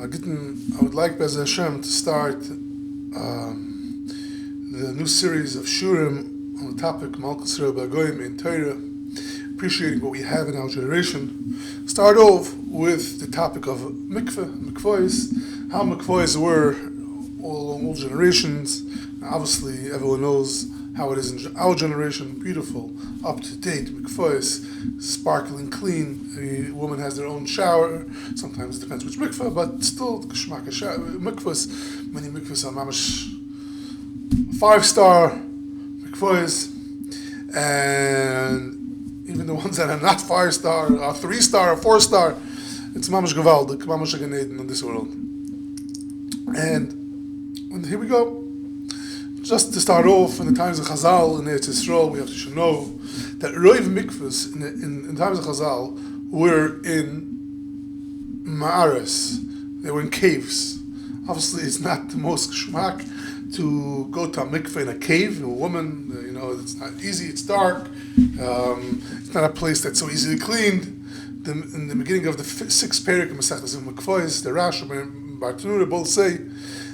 I would like Bez Hashem to start the new series of shiurim on the topic Mlכה Begoim in Torah, appreciating what we have in our generation. Start off with the topic of Mikveh, mikvaos, how mikvaos were all generations. Obviously, everyone knows how it is in our generation, beautiful, up-to-date, mikvaos, sparkling clean. A woman has their own shower. Sometimes it depends which mikveh, but still, mikvaos, many mikvaos are mamash 5-star mikvaos, and even the ones that are not 5-star, are 3-star, or 4-star, it's mamash gavaldik, mamash Gan Eden in this world. And here we go. Just to start off, in the times of Chazal in Eretz Yisrael, we have to know that Roiv mikvahs in times of Chazal were in ma'ares. They were in caves. Obviously, it's not the most shmak to go to a mikveh in a cave. A woman, it's not easy. It's dark. It's not a place that's so easily cleaned. In the beginning of the 6th parak of Masechtas Mikveh, the Rashi and Bartanura both say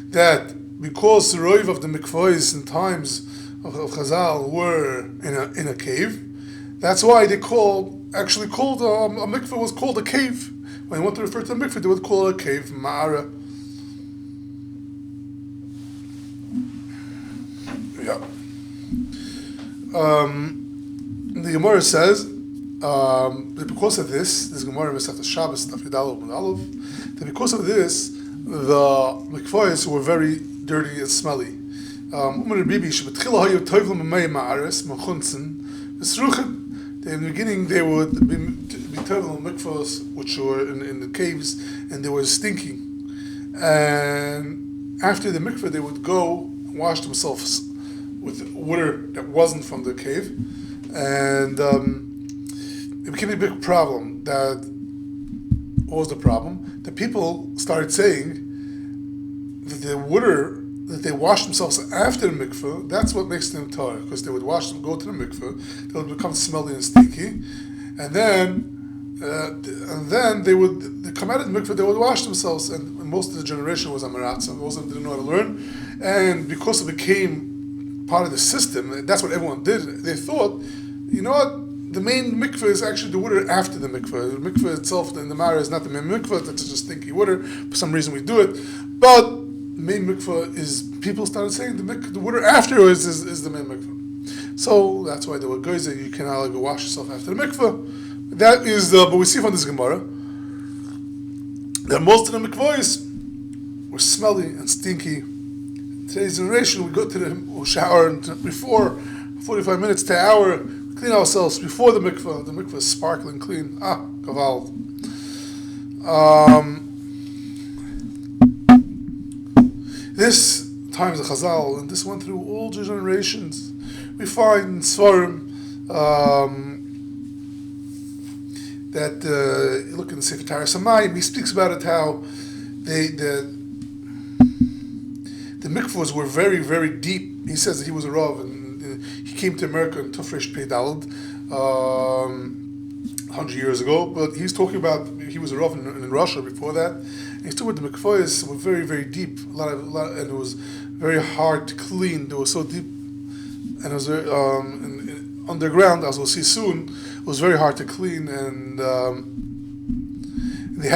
that because the roiv of the mikvaos in times of Chazal were in a cave, that's why they called a mikveh was called a cave. When they want to refer to a mikveh, they would call it a cave, ma'ara. Yeah. The Gemara says that because of this Gemara Masechtas Shabbos Daf Yudalov and Aleph, that because of this, the mikvaos were very dirty and smelly. In the beginning, they would be terrible mikvaos, which were in the caves, and they were stinking. And after the mikveh, they would go wash themselves with water that wasn't from the cave, and it became a big problem. What was the problem? The people started saying that the water that they washed themselves after the mikveh, that's what makes them tar, because they would wash them, go to the mikveh, they would become smelly and stinky, and then they come out of the mikveh, they would wash themselves, and most of the generation was amaratza, most of them didn't know how to learn, and because it became part of the system, and that's what everyone did, they thought, you know what, the main mikveh is actually the water after the mikveh. The mikveh itself, in the Mara, is not the main mikveh, that's just stinky water. For some reason we do it. But the main mikveh is, people started saying the water afterwards is the main mikveh. So that's why there were guys that you cannot go wash yourself after the mikveh. That is, but we see from this Gemara that most of the mikvaos were smelly and stinky. In today's generation, we go to the shower before 45 minutes to an hour, clean ourselves before the mikveh. The mikveh is sparkling clean. Kavald. This times of Chazal, and this went through all generations. We find in Svarim that you look in the Sefer Torah Samayim, he speaks about it how the mikvahs were very, very deep. He says that he was a rav, and he came to America in Tufresh Pei Daled 100 years ago, but he's talking about, he was a rav in Russia before that, and he's talking about the mikvaos were very, very deep, a lot, and it was very hard to clean. They were so deep, and it was very, underground, as we'll see soon, it was very hard to clean, and they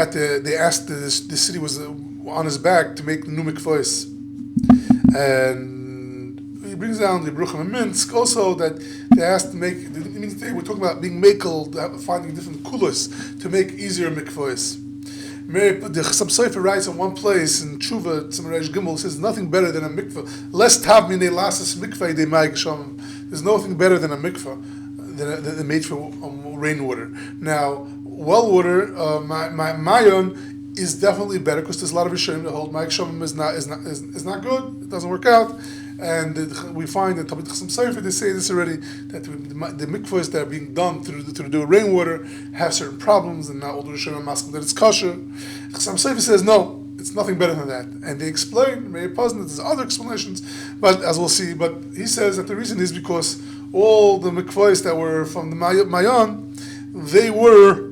asked, the city was on his back to make new mikvaos, and he brings down the B'ruchim and Minsk also that they asked to make. We're talking about being makel, finding different kulas to make easier mikvaos. The Chassam Sofer writes in one place in Tshuva, Tzimarash Gimel, says nothing better than a mikveh. Less tav minei lasas mikveh de mai geshamim. There's nothing better than a mikveh than made for rainwater. Now, well water, mayon is definitely better because there's a lot of Rishonim that hold mai geshamim is not good. It doesn't work out. And we find in Talmid Chassam Sofer, they say this already, that the mikvaos that are being done through the rainwater have certain problems, and not all the Rishonim are asking that it's kosher. Chassam Sofer says no, it's nothing better than that. And they explain, very puzzling, there's other explanations, but as we'll see, but he says that the reason is because all the mikvaos that were from the Mayan, they were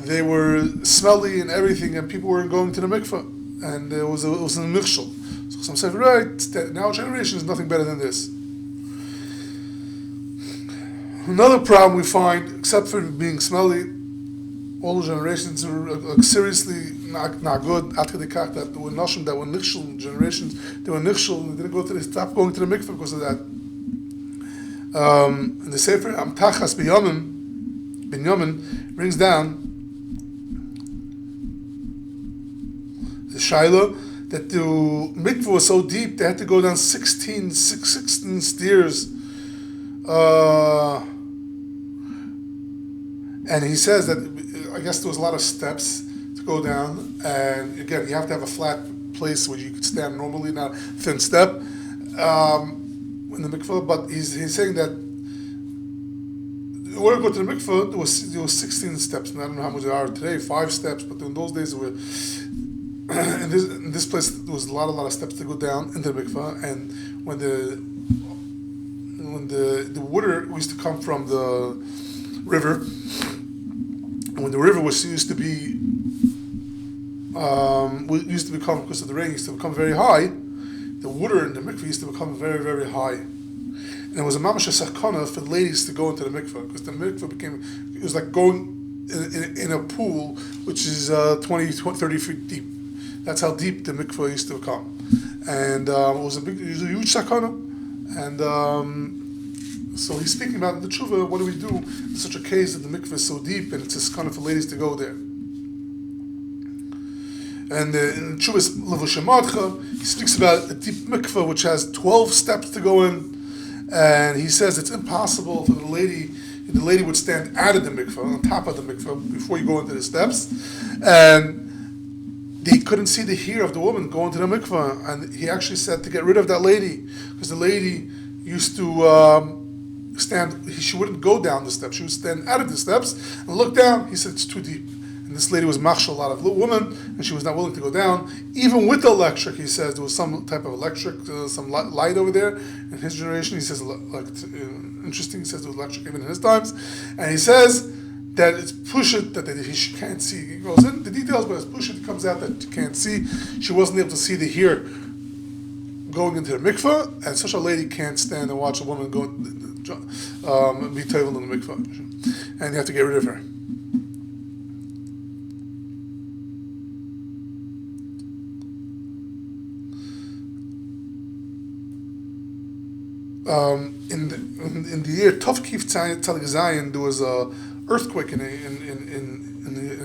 they were smelly and everything, and people weren't going to the mikveh, and it was an michshel. So some say, right, that now generation is nothing better than this. Another problem we find, except for being smelly, all the generations are seriously not good. After the kach that there were נשים that were nichshel generations, they were nichshel and they stopped going to the mikveh because of that. In the Sefer Amtachas Binyamin brings down the Shiloh that the mikveh was so deep they had to go down 16 stairs. And he says that I guess there was a lot of steps to go down, and again you have to have a flat place where you could stand normally, not a thin step in the mikveh. But he's saying that in order to go to the mikveh there was 16 steps, and I don't know how much there are today, 5 steps, but in those days there were in this place there was a lot of steps to go down into the mikveh. And when the water used to come from the river, when the river used to become, because of the rain, used to become very high, the water in the mikveh used to become very, very high. And it was a mamash sakana for the ladies to go into the mikveh, because the mikveh it was like going in a pool which is 30 feet deep. That's how deep the mikveh used to become. And it was a huge sakana. And so he's speaking about the teshuvah. What do we do in such a case that the mikveh is so deep and it's just kind of for ladies to go there? And in teshuvah's Mleka, he speaks about a deep mikveh which has 12 steps to go in, and he says it's impossible for the lady would stand out of the mikveh, on top of the mikveh, before you go into the steps, and they couldn't see the hair of the woman going to the mikveh. And he actually said to get rid of that lady, because the lady used to she wouldn't go down the steps, she would stand out of the steps and look down. He said it's too deep. And this lady was machshel, a lot of woman, and she was not willing to go down. Even with the electric, he says, there was some type of electric, some light over there. In his generation, he says, interesting, he says there was electric even in his times. And he says that it's push it, that he can't see. He goes in the details, but it's push it comes out that you can't see. She wasn't able to see the hair going into the mikveh, and such a lady can't stand and watch a woman go be tovel in the mikveh, and you have to get rid of her. In the year Tovkif Tzadik Zayin, there was a earthquake in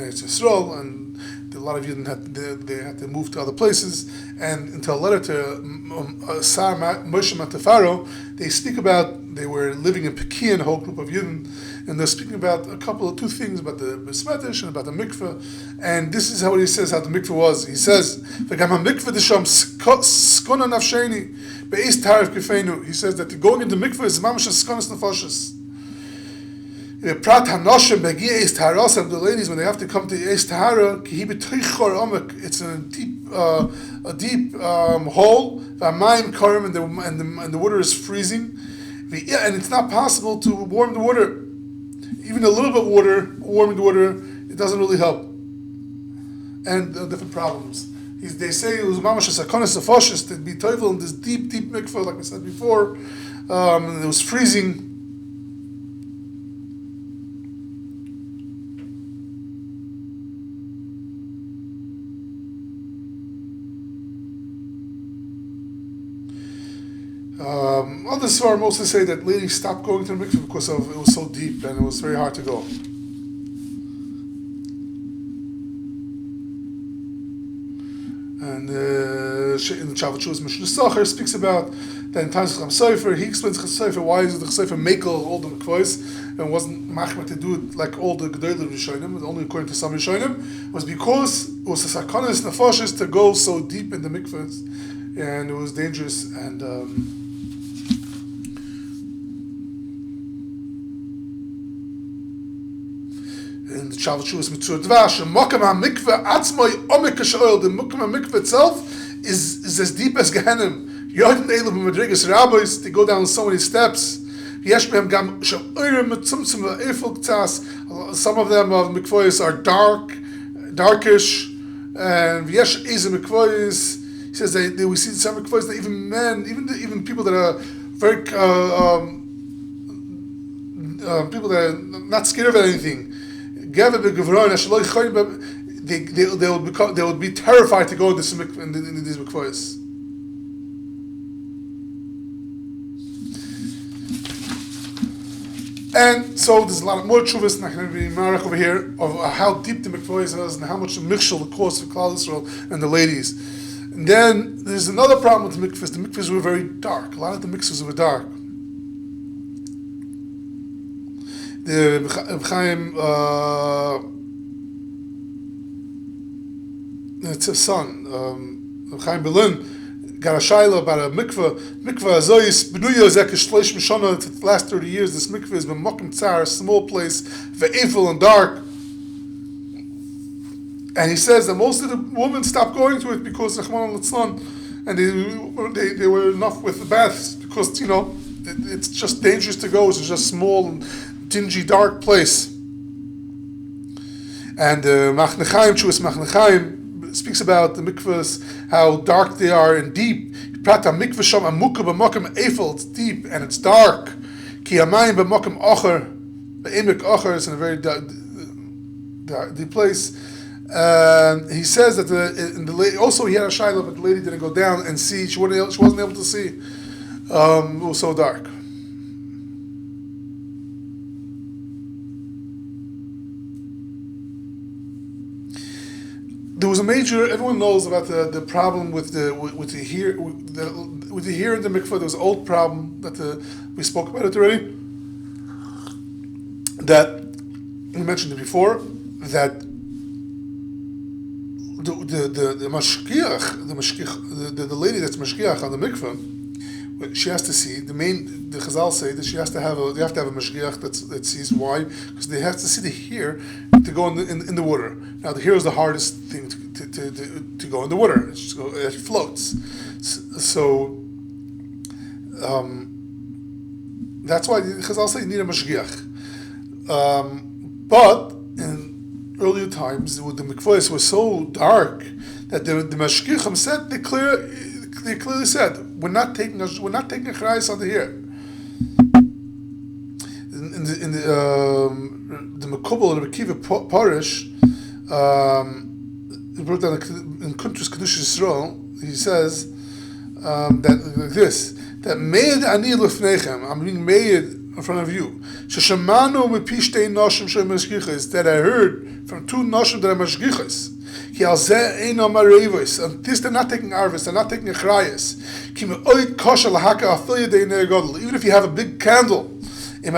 Israel, and a lot of Yidden had to move to other places. And into a letter to Sar Moshe Matafaro, they speak about they were living in Pekin, a whole group of Yidden, and they're speaking about two things, about the Besmetish and about the Mikveh. And this is how he says how the Mikveh was. He says, "V'gam Mikveh d'sham skona nafsheni be'is tarif kefenu." He says that going into Mikveh is mamash skonas nefashos. Prat hanoshem begia is taharos, and the ladies when they have to come to is tahara ki b'toichor omek. It's a deep hole. V'amayim karim, and the water is freezing. And it's not possible to warm the water. Even a little bit of water, warming the water, it doesn't really help. And different problems. They say it was mamash sakonis nefashos to be toivel in this deep mikveh, like we said before. And it was freezing. Others are mostly say that ladies stopped going to the mikveh because it was so deep and it was very hard to go. And in the Chavatshuvas Mishnah Socher speaks about that in times of Cham Sofer, he explains Cham Sofer why is the Cham Sofer makel all the mikvaos and wasn't machmer to do it like all the gedolim rishonim, only according to some rishonim, was because it was a sakonis nefashos to go so deep in the mikvaos, and it was dangerous. And in the Chavatshuvas Mitzvah Dvash, Mokam HaMikveh Atzmoi Omek HaShoel, the Mokam HaMikveh itself is as deep as Gehenim. Yodin Eilu B'Madrigas Rabbis, they go down so many steps. And Some of them of mikvaos are darkish, and v'yesh eze mikvaos. He says we see some mikvaos that even men, even people that are very people that are not scared of anything, they would be terrified to go into these mikvaos. And so there's a lot of more teshuvos, and I can be marach over here, of how deep the mikvaos is and how much the mikshel it caused for Klal Yisrael and the ladies. And then there's another problem with the mikvahs. The mikvahs were very dark. A lot of the mikvahs were dark. The Chaim, it's a son, Chaim Berlin, got a shayla about a mikveh. Mikveh azoyis b'nuya zekish shleish mishana. The last 30 years, this mikveh has been mokum tzar, a small place, ve'efil and dark. And he says that most of the women stopped going to it because Rahman al-Litzlan, and they were enough with the baths because it's just dangerous to go. It's just a small and dingy, dark place. And Machne Chaim, Chuas Machne Chaim, speaks about the mikvahs, how dark they are and deep. Prata mikvah sham amuka b'makom efel. It's deep and it's dark. Ki hamayim b'makom acher, b'emek acher. It's in a very deep place. He says that also he had a shayla, but the lady didn't go down and see. She wasn't able to see. It was so dark. There was a major. Everyone knows about the problem with the here in the mikveh. There was an old problem that we spoke about it already. That we mentioned it before. That the lady that's mashgiach on the mikveh, she has to see the Chazal say that they have to have a mashgiach that sees. Why? Because they have to see the here to go in the water. Now the here is the hardest thing to go in the water. It floats. So that's why the Chazal say you need a mashgiach. But in earlier times, the mikvaos were so dark that the mashgiachim said they clearly said we're not taking a chayes on the here. In the Makubal and the Kiva Parish, he brought down in Kuntrus Kedush Yisrael. He says that like this: that made ani lefnechem, I'm being made in front of you. Sheshamanu mepishtei nashim shemashgichas, that I heard from two nashim that are mashgichas. Ki al zeh eino marevos, and this they're not taking arvis, they're not taking a chrayas. Ki me'oid kosher lahaka afil yedei ne'egodel. Even if you have a big candle, you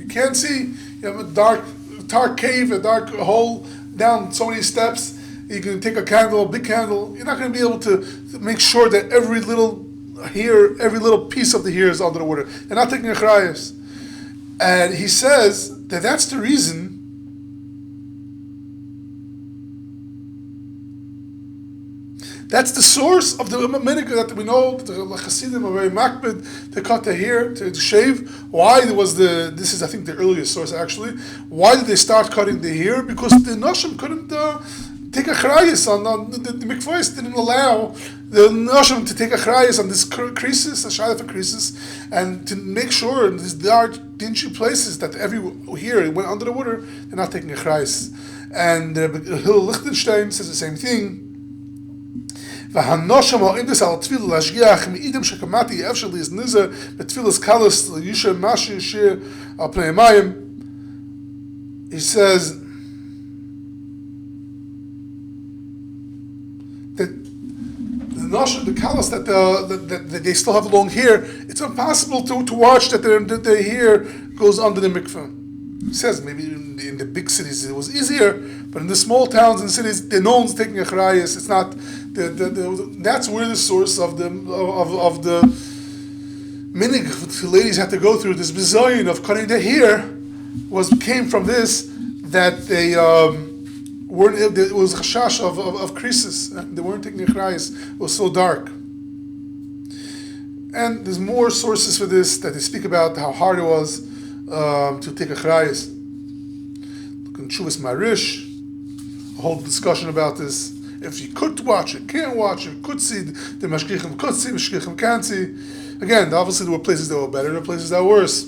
can't see. You have a dark cave, a dark hole down so many steps. You can take a candle, a big candle. You're not going to be able to make sure that every little piece of the hair is under the water. They're not taking a chrayas. And he says that that's the reason. That's the source of the minig that we know. The Hasidim are very makbid to cut the hair, to shave. Why was this is I think the earliest source actually. Why did they start cutting the hair? Because the Nashim couldn't take a chrayas on the mikvaos didn't allow the Nashim to take a chrayas on this creases, a shayla for creases, and to make sure in these dark, dingy places that here went under the water, they're not taking a chrayas. And Hillel Lichtenstein says the same thing. והנושם האינדס על תפילה להשגיח מאידם שקמתי אפשר להזניזר בתפילס קלוס לישר משהו ישיר על פני המים. He says that the notion, the callus that they still have long hair, it's impossible to watch that their hair goes under the mikveh. He says maybe in the big cities it was easier, but in the small towns and cities, no one's taking a chrayas. It's not. That's where the source of the minig the ladies had to go through this bizayin of cutting their hair came from this that they weren't. It was chashash of creases. They weren't taking a chrayas. It was so dark. And there's more sources for this that they speak about how hard it was to take a chrayas. Look in Teshuvos Marish, a whole discussion about this. If you could watch it, can't watch it, could see, the mashgichim could see, mashgichim can't see. Again, obviously there were places that were better, there were places that were worse.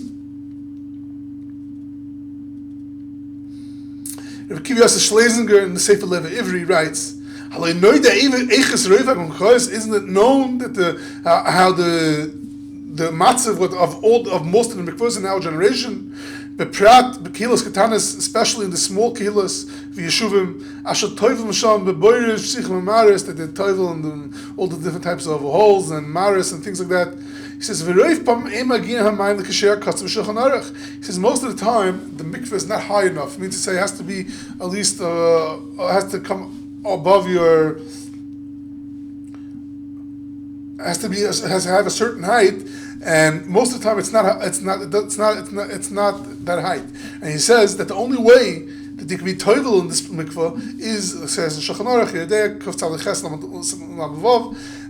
Rabbi Kiva Yosef Schlesinger in the Sefer Leva Ivri writes, isn't it known that how the matzav of most of the mikvaos in our generation, beprat bekilos katanas, especially in the small kilos, v'yeshuvim, asher toivel masham beboirish psichim maris, that they toivel in all the different types of holes and maris and things like that. He says, he says most of the time the mikveh is not high enough. It means to say it has to be at least has to come above your, has to have a certain height, and most of the time it's not that height. And he says that the only way that they can be toivel in this mikveh is, says in Shulchan Aruch,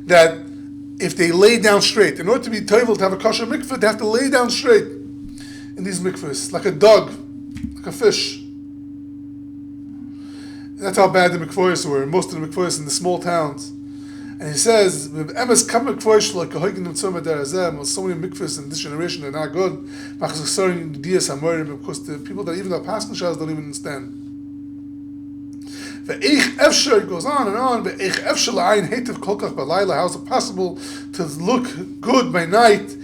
that if they lay down straight, in order to be toivel to have a kosher mikveh, they have to lay down straight in these mikvehs, like a dog, like a fish. That's how bad the mikvaos were. Most of the mikvaos in the small towns. And he says, so many mikvahs in this generation are not good, because the people that even the Pascal Shahs don't even understand. It goes on and on. How is it possible to look good by night?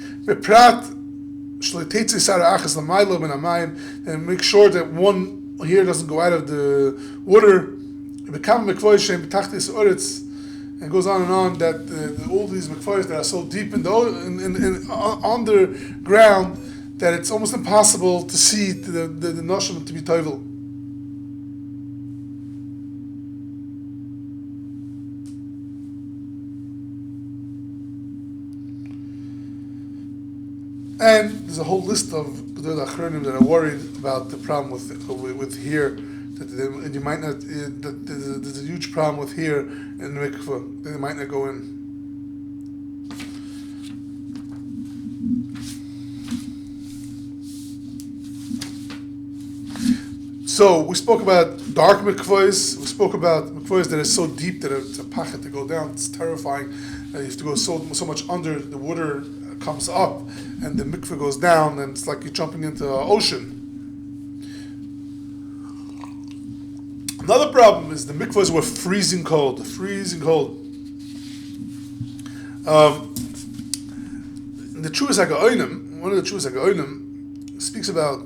And make sure that one here doesn't go out of the water. And goes on and on that all these mikvaos that are so deep in underground that it's almost impossible to see the נשים to be toivel. And there's a whole list of Gedolei Achronim that are worried about the problem with here, that you might not. That there's a huge problem with here in the Mikveh, that they might not go in. So we spoke about dark mikvaos. We spoke about mikvaos that are so deep that it's a pachet to go down. It's terrifying. You have to go so much under. The water comes up, and the mikveh goes down, and it's like you're jumping into an ocean. Another problem is the mikvahs were freezing cold. Freezing cold. The teshuvos HaGaonim, one of the teshuvos HaGaonim speaks about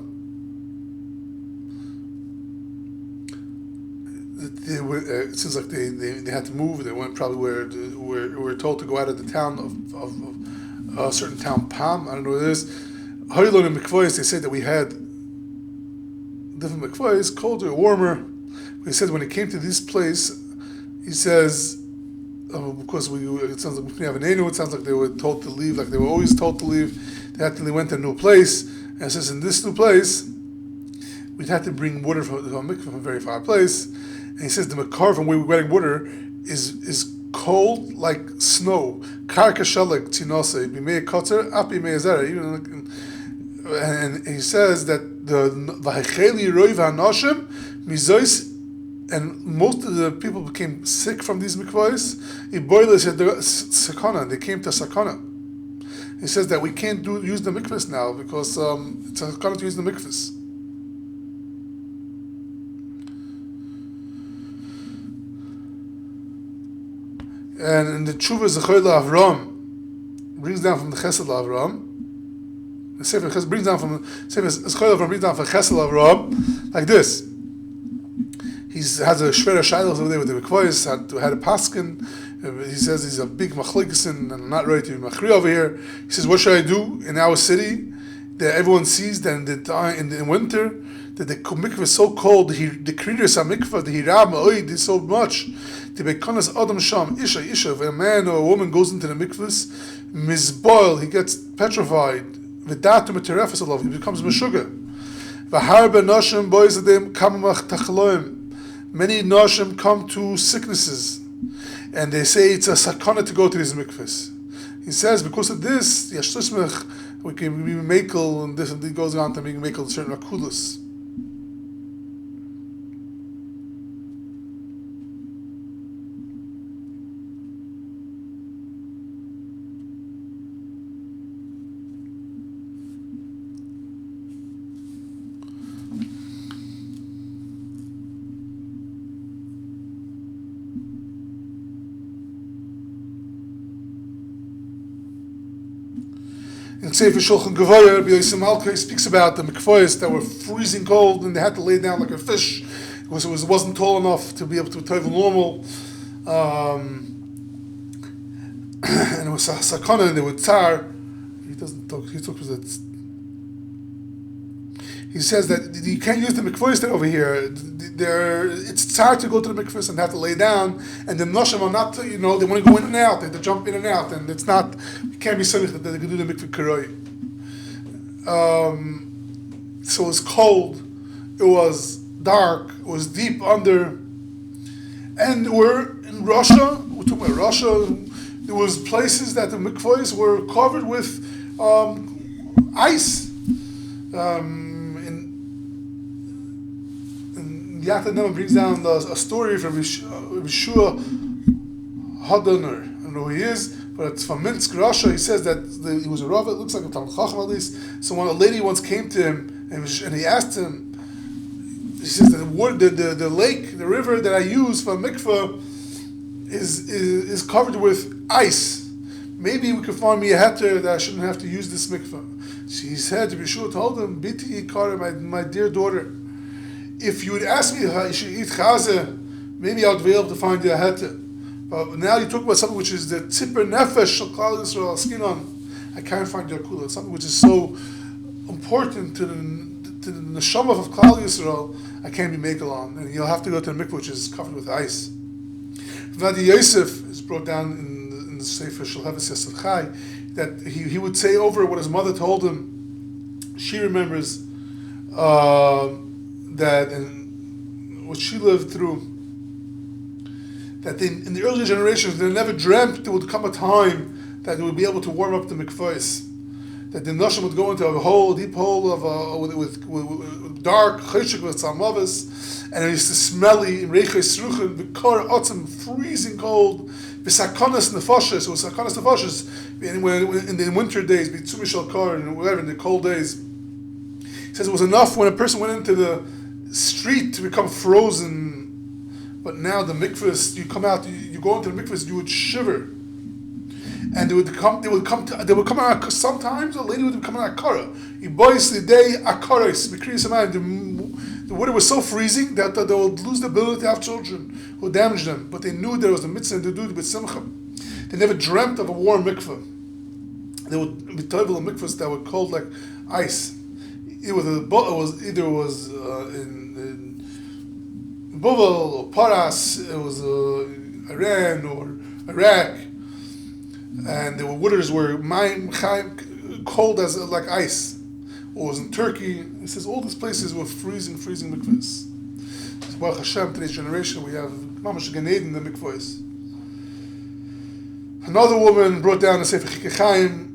they were, it seems like they had to move. They went probably were told to go out of the town of a certain town, Pam. I don't know what it is. Harilon and mikvaos, they said that we had different mikvaos, colder, warmer. He said when he came to this place, he says, because it sounds like we have an enu, it sounds like they were told to leave, like they were always told to leave. They went to a new place, and it says in this new place, we'd have to bring water from the mikveh from a very far place. And he says the makar from where we're getting water is cold like snow. Karka shalek tinose bimei kotzer api meizera. And he says that the v'hecheli roiv hanashim mizois, and most of the people became sick from these mikvaos. They came to sakana. He says that we can't use the mikvahs now because it's a sakana to use the mikvahs. And in the teshuvos Avram brings down from the chesed Avram. The Sefer Chesed brings down from chesed Avram like this. He has a shvera shaylos over there with the mikvaos, had a paskin. He says he's a big machlikesin, and I'm not ready to be machri over here. He says, what should I do in our city that everyone sees that in the winter that the mikveh is so cold, the creators of mikveh, the hiram oid is so much. The bekonas adam sham isha if a man or a woman goes into the mikvahs, mizboil, he gets petrified. V'datu meterefes alav, he becomes meshuga. V'harbe nashim boys adim kamamach tachloim. Many nashim come to sicknesses, and they say it's a sakana to go to these mikvahs. He says because of this, we can be makel, and this, and he goes on to make makel certain akulus. In Sefer Shulchan Gevaya, Rabbi Yosef Malka speaks about the mikvaos that were freezing cold and they had to lay down like a fish because it wasn't tall enough to be able to tovel normal. And it was sakana and they would tzar. He doesn't talk. He talks about it. He says that you can't use the mikvaos that over here. It's tzar to go to the mikvaos and have to lay down, and the נשים are not, they want to go in and out, they have to jump in and out, and it's not, it can't be something that they can do the mikveh karoi. So it was cold, it was dark, it was deep under, and we're in Russia, we're talking about Russia, there was places that the mikvaos were covered with ice. Yatadam brings down a story from Yeshua Hadoner. I don't know who he is, but it's from Minsk, Russia. He says that he was a Rav, it looks like a Talmud Chacham at least. So when a lady once came to him and he asked him, he says that the lake, the river that I use for mikveh is covered with ice. Maybe we could find me a heter that I shouldn't have to use this mikveh. He said, Yeshua told him, Biti Yikar, my dear daughter, if you would ask me if you should eat chaze, maybe I would be able to find you a heter. But now you talk about something which is the tzipper nefesh of Klal Yisrael skin on. I can't find you a kula. It's something which is so important to the neshama of Klal Yisrael. I can't be makel on, and you'll have to go to the mikveh which is covered with ice. Vadi Yosef is brought down in the Sefer Shalheves Yasad Chai that he would say over what his mother told him. She remembers. That and what she lived through, that in the earlier generations they never dreamt there would come a time that they would be able to warm up the mikvaos, that the נשים would go into a hole, deep hole of with dark cheshik with tzalmavis, and it used to smelly in reiches ruchen, b'kor otzim, freezing cold, b'sakanas nefoshes, it was sakanas nefoshes in the winter days, b'tzumishal kar, and whatever in the cold days. He says it was enough when a person went into the street to become frozen, but now the mikvahs, you come out, you go into the mikvahs, you would shiver, and they would come out. Sometimes a lady would come out akara. The water was so freezing that they would lose the ability to have children, who would damage them. But they knew there was a mitzvah and they do it with simcha. They never dreamt of a warm mikvah. They would be terrible mikvahs that were cold like ice. It was in Bovel or Paras, it was Iran or Iraq, and the waters were cold as like ice. Or it was in Turkey. It says all these places were freezing mikvahs. So Baruch Hashem, today's generation, we have mamash Gan Eden the mikvahs. Another woman brought down the Sefer Chikei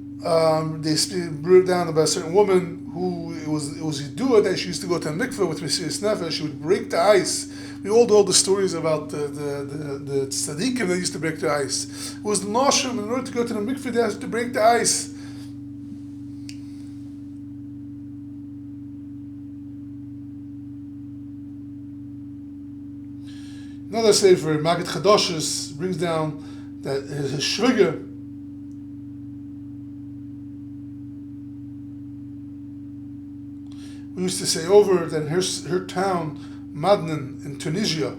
they brought down about a certain woman who it was Yidua that she used to go to a mikveh with Mesiris Nefesh. She would break the ice. We all know the stories about the tzaddikim that used to break the ice. It was the נשים, in order to go to the mikveh, they had to break the ice. Another sefer, Magid Chadoshes, brings down that his shviga. We used to say over that in her town, Madnin in Tunisia,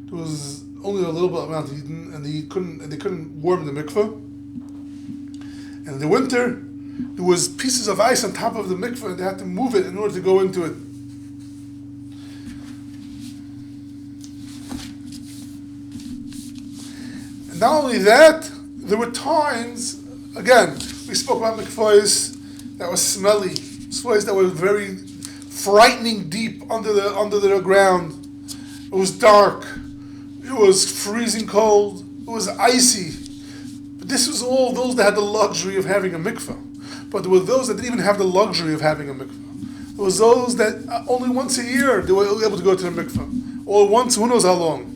there was only a little bit amount of Eden, and they couldn't warm the mikveh. And in the winter, there was pieces of ice on top of the mikveh, and they had to move it in order to go into it. And not only that, there were times, again, we spoke about mikvaos that was smelly, mikvaos that were very frightening deep under the ground. It was dark. It was freezing cold. It was icy. But this was all those that had the luxury of having a mikveh. But there were those that didn't even have the luxury of having a mikveh. There was those that only once a year they were able to go to the mikveh. Or once, who knows how long.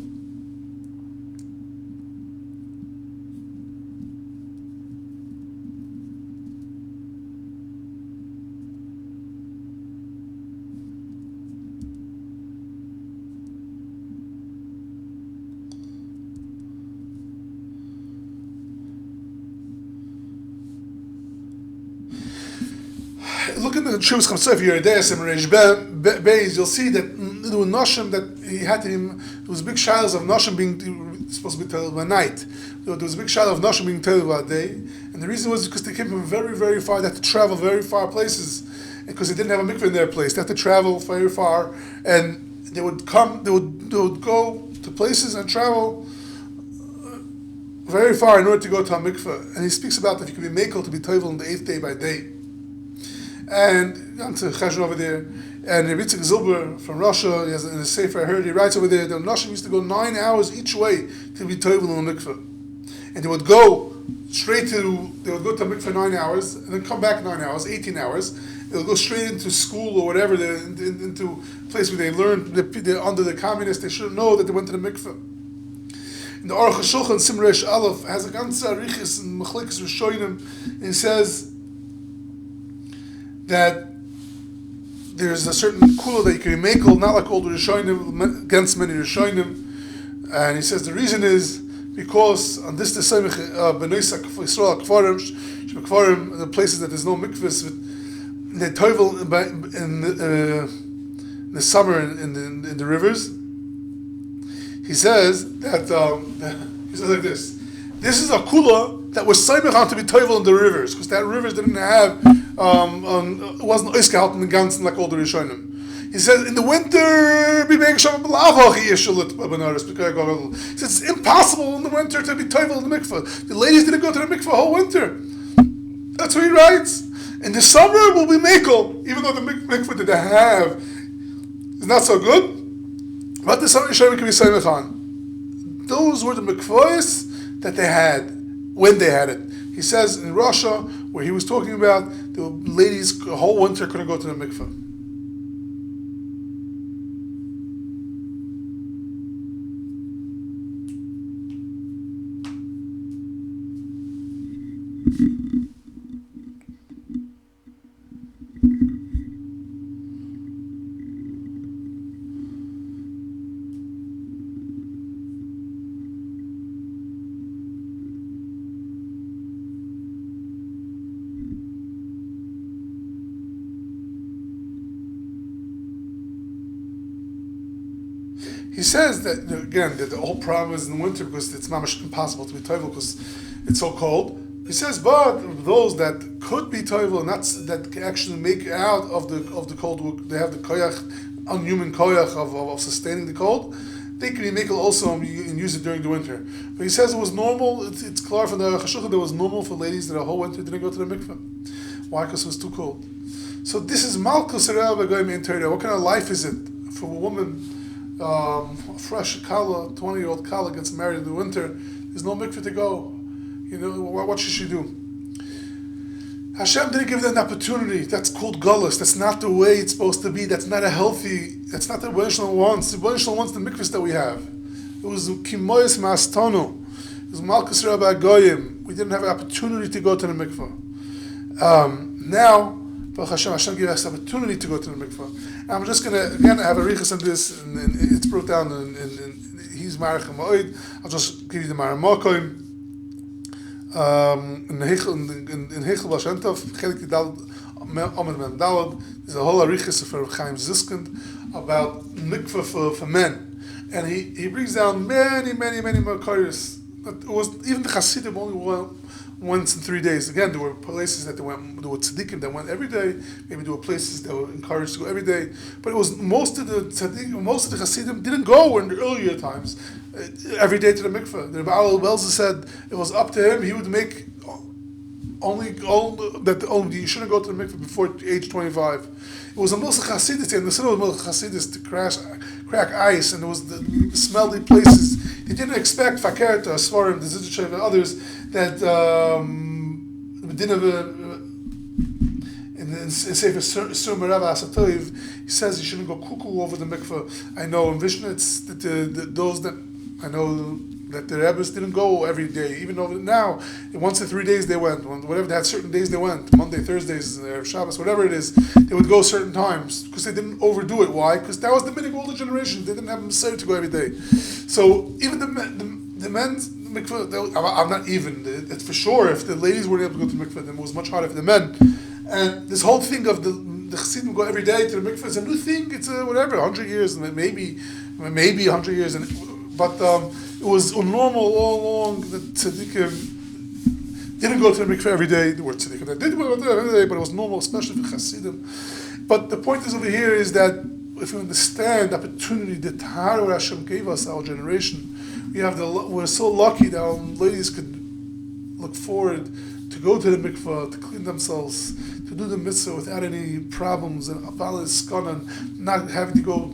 Look at the teshuvos chamsef here, and Reish Beis. You'll see that there were נשים that he had to him. There was big shadows of נשים being supposed to be told by night. There was a big shadow of נשים being told by day, and the reason was because they came from very, very far. They had to travel very far places because they didn't have a mikveh in their place. They had to travel very far, and they would come. They would go to places and travel very far in order to go to a mikveh. And he speaks about that you can be makel to be toivel on the 8th day by day. And to Cheshire over there, and Rebbe Zilber from Russia, he has in his sefer I heard he writes over there, the Nashim used to go 9 hours each way to be toivel in the mikveh, and they would go to mikveh 9 hours, and then come back 9 hours, 18 hours. They would go straight into school or whatever, into a place where they learned. They're under the communists. They should know that they went to the mikveh. And the Aruch HaShulchan Simresh Aleph has a ganze arichis and machlikas rishonim, and he says that there's a certain kula that you can be makel, not like all the Rishonim, against many Rishonim. And he says the reason is because on this Desemich Benoisa Yisrael Kfarim, the places that there's no mikvahs, they toivel in the summer in the rivers. He says that he says like this. This is a kula that was seimich on to be toivel in the rivers, because that rivers didn't have it wasn't oisgehalten in the ganzen like all the Rishonim. He says in the winter he says it's impossible in the winter to be toivel in the mikveh. The ladies didn't go to the mikveh whole winter. That's what he writes. In the summer we'll be makel, even though the mikveh that they have is not so good. But the summer Rishonim can be seimich on. Those were the mikvaos that they had when they had it. He says in Russia, where he was talking about, the ladies the whole winter couldn't go to the mikveh. He says that again that the whole problem is in the winter because it's mamash impossible to be toivel because it's so cold. He says, but those that could be toivel and that can actually make out of the cold, they have the koyach, unhuman koyach of sustaining the cold. They can be makel also and use it during the winter. But he says it was normal. It's clear from the Chashukah that it was normal for ladies that the whole winter didn't go to the mikveh. Why? Because it was too cold. So this is Malka Sharya B'Goyim in Torah. What kind of life is it for a woman? A fresh kala, 20-year-old kala gets married in the winter. There's no mikveh to go. You know, what should she do? Hashem didn't give them an opportunity. That's called galus. That's not the way it's supposed to be. That's not that's not the Rebbeinu wants. The Rebbeinu wants the mikvahs that we have. It was kimoyes ma'astanu. It was malchus b'goyim. We didn't have an opportunity to go to the mikveh. Now, Hashem gave us the opportunity to go to the mikveh. I'm just going to, again, have a riches on this, and it's brought down in he's marach מאוד. I'll just give you the maramakoim. In Hechel Bashentov, Chelik Amad Men Dalad, there's a whole arichas for Chaim Ziskind about mikveh for men. And he brings down many makaris. It was even the Hasidim only once in 3 days. Again, there were places that there were tzaddikim that went every day. Maybe there were places that were encouraged to go every day. But it was most of the tzaddikim, most of the Hasidim didn't go in the earlier times every day to the mikveh. The Baal Belza said it was up to him. He would make you shouldn't go to the mikveh before age 25. It was a Milsa Chasidis, and the sin was Milsa Chasidis to crack ice, and it was the smelly places. He didn't expect Fakerta, Svarim, the Zidushev, and others that in Sefer Sur Merava Asatoiv, he says you shouldn't go cuckoo over the mikveh. I know in Vishnu it's those that I know that the rabbis didn't go every day, even though now once in 3 days they went. Whatever they had, certain days they went. Monday, Thursdays, Shabbos, whatever it is, they would go certain times because they didn't overdo it. Why? Because that was the minhag of older generations. They didn't have mitzvah to go every day. So even the men's mikveh, I'm not even. It's for sure if the ladies weren't able to go to the mikveh, then it was much harder for the men. And this whole thing of the chassidim go every day to the mikveh is a new thing. It's whatever 100 years, maybe 100 years, but it was normal all along that tzaddikim didn't go to the mikveh every day. There were tzaddikim that did go every day, but it was normal, especially for chassidim. But the point is over here is that if you understand the opportunity, the tahara Hashem gave us, our generation, we're so lucky that our ladies could look forward to go to the mikveh, to clean themselves, to do the mitzvah without any problems, and not having to go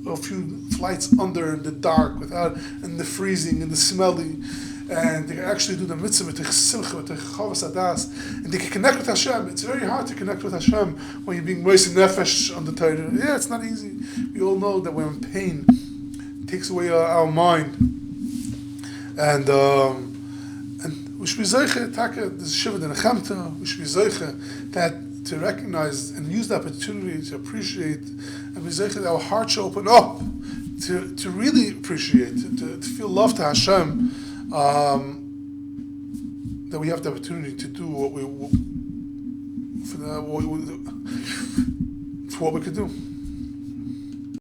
a few flights under in the dark, and the freezing and the smelly, and they can actually do the mitzvah with the simcha, with the chavas adas, and they can connect with Hashem. It's very hard to connect with Hashem when you're being moist nefesh on the Torah. Yeah, it's not easy. We all know that when pain takes away our mind, and we should be zeiche, this shiva de nechemta, we should be zeiche that to recognize and use the opportunity to appreciate, and be zeiche that our hearts should open up to really appreciate, to feel love to Hashem, that we have the opportunity to do what we could do.